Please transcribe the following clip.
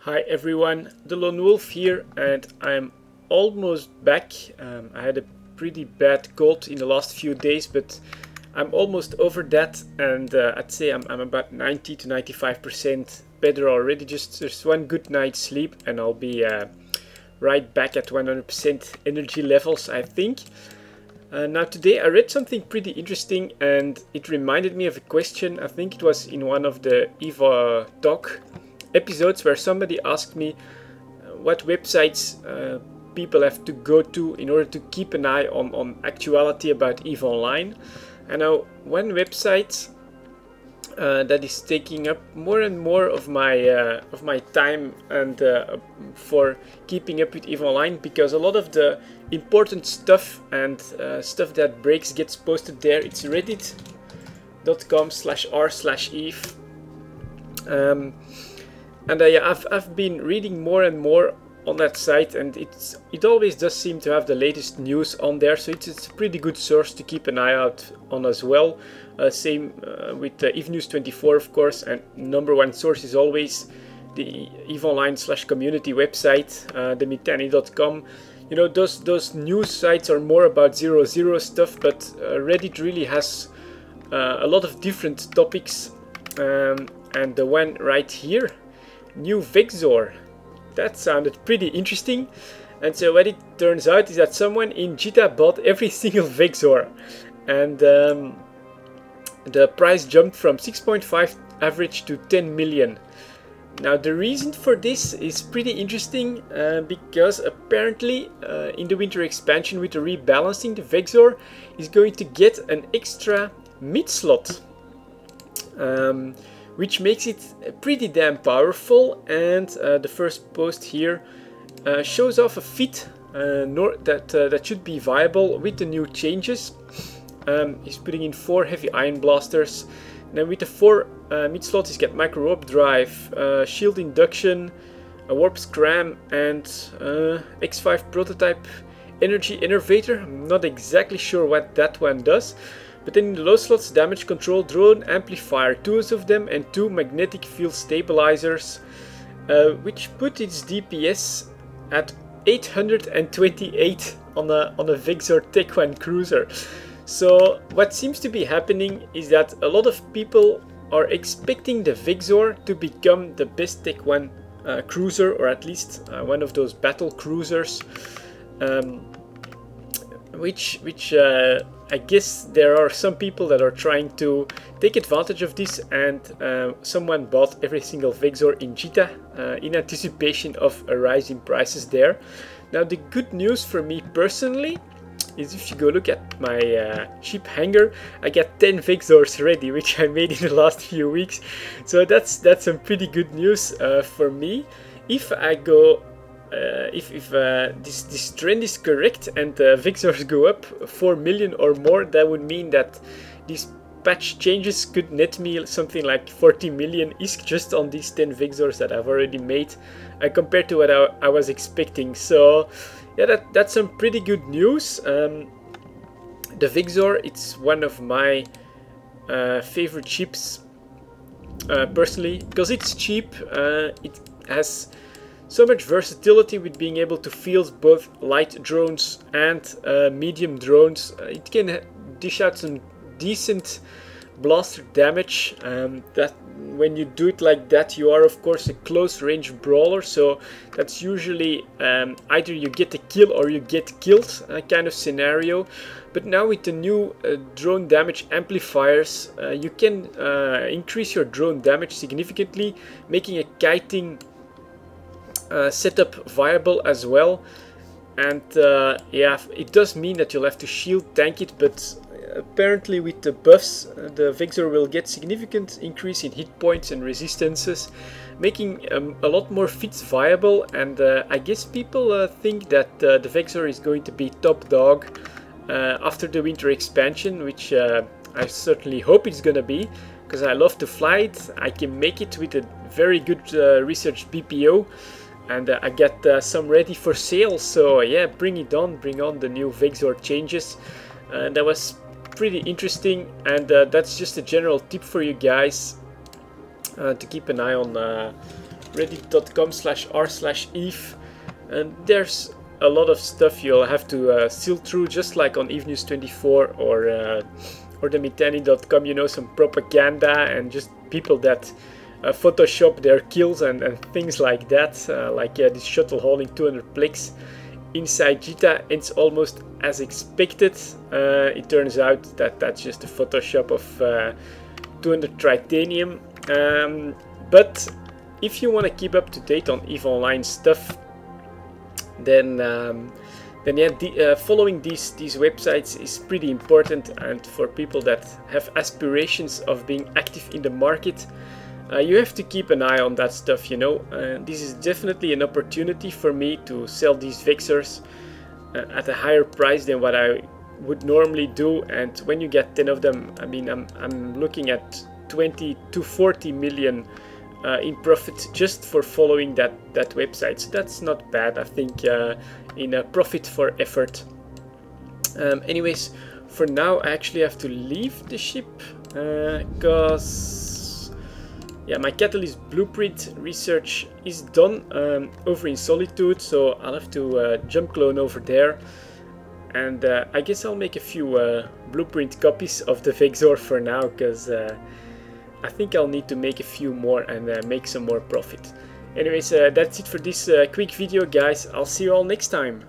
Hi everyone, the Lone Wolf here, and I'm almost back. I had a pretty bad cold in the last few days, but I'm almost over that, and I'd say I'm about 90 to 95% better already. Just one good night's sleep and I'll be right back at 100% energy levels, I think. Now today I read something pretty interesting and it reminded me of a question. I think it was in one of the EVA talk episodes where somebody asked me what websites people have to go to in order to keep an eye on actuality about EVA Online. And now one website that is taking up more and more of my time and for keeping up with EVA Online, because a lot of the important stuff and stuff that breaks gets posted there. It's reddit.com/r/eve. And I've been reading more and more on that site, and it always does seem to have the latest news on there, so it's a pretty good source to keep an eye out on as well. Same with EVE News 24, of course, and number one source is always the EVE Online/community website, themitani.com. You know, those news sites are more about 0.0 stuff, but Reddit really has a lot of different topics, and the one right here, new Vexor, that sounded pretty interesting. And so what it turns out is that someone in Jita bought every single Vexor, and the price jumped from 6.5 average to 10 million. Now the reason for this is pretty interesting, because apparently in the winter expansion with the rebalancing, the Vexor is going to get an extra mid slot, which makes it pretty damn powerful. And the first post here shows off a fit that should be viable with the new changes. He's putting in 4 heavy iron blasters. Then with the 4 mid slots, he's got micro warp drive, shield induction, a warp scram, and X5 prototype energy innovator. I'm not exactly sure what that one does. But then in the low slots, damage control, drone amplifier, 2 of them, and 2 magnetic field stabilizers, which put its DPS at 828 on a Vexor Tech 1 cruiser. So what seems to be happening is that a lot of people are expecting the Vexor to become the best Tech 1 cruiser, or at least one of those battle cruisers, which I guess there are some people that are trying to take advantage of this, and someone bought every single Vexor in Jita in anticipation of a rise in prices there. Now the good news for me personally is, if you go look at my ship hangar, I got 10 Vexors ready, which I made in the last few weeks. So that's some pretty good news for me. If I go if this trend is correct and Vexors go up 4 million or more, that would mean that these patch changes could net me something like 40 million ISK just on these 10 Vexors that I've already made, compared to what I was expecting. So yeah, that's some pretty good news. The Vexor, it's one of my favorite ships personally, because it's cheap. It has so much versatility with being able to field both light drones and medium drones. It can dish out some decent blaster damage. That when you do it like that, you are of course a close range brawler, so that's usually either you get a kill or you get killed kind of scenario. But now with the new drone damage amplifiers, you can increase your drone damage significantly, making a kiting setup viable as well. And yeah, it does mean that you'll have to shield tank it, but apparently with the buffs, the Vexor will get significant increase in hit points and resistances, making a lot more fits viable. And I guess people think that the Vexor is going to be top dog after the winter expansion, which I certainly hope it's gonna be, because I love to fly it. I can make it with a very good research BPO, and I got some ready for sale. So yeah, bring it on, bring on the new Vexor changes. That was pretty interesting, and that's just a general tip for you guys to keep an eye on reddit.com/r/eve, and there's a lot of stuff you'll have to silt through, just like on evenews24 or themitani.com, you know, some propaganda and just people that Photoshop their kills and things like that, like this shuttle hauling 200 plagues inside Jita. It's almost as expected. It turns out that that's just a Photoshop of 200 tritanium. But if you want to keep up to date on EVE Online stuff, then yeah, following these websites is pretty important. And for people that have aspirations of being active in the market, you have to keep an eye on that stuff, you know. This is definitely an opportunity for me to sell these Vexors at a higher price than what I would normally do. And when you get 10 of them, I mean, I'm looking at 20 to 40 million in profit just for following that website. So that's not bad, I think, in a profit for effort. Anyways, for now I actually have to leave the ship because yeah, my catalyst blueprint research is done over in Solitude, so I'll have to jump clone over there. And I guess I'll make a few blueprint copies of the Vexor for now, because I think I'll need to make a few more and make some more profit. Anyways, that's it for this quick video, guys. I'll see you all next time.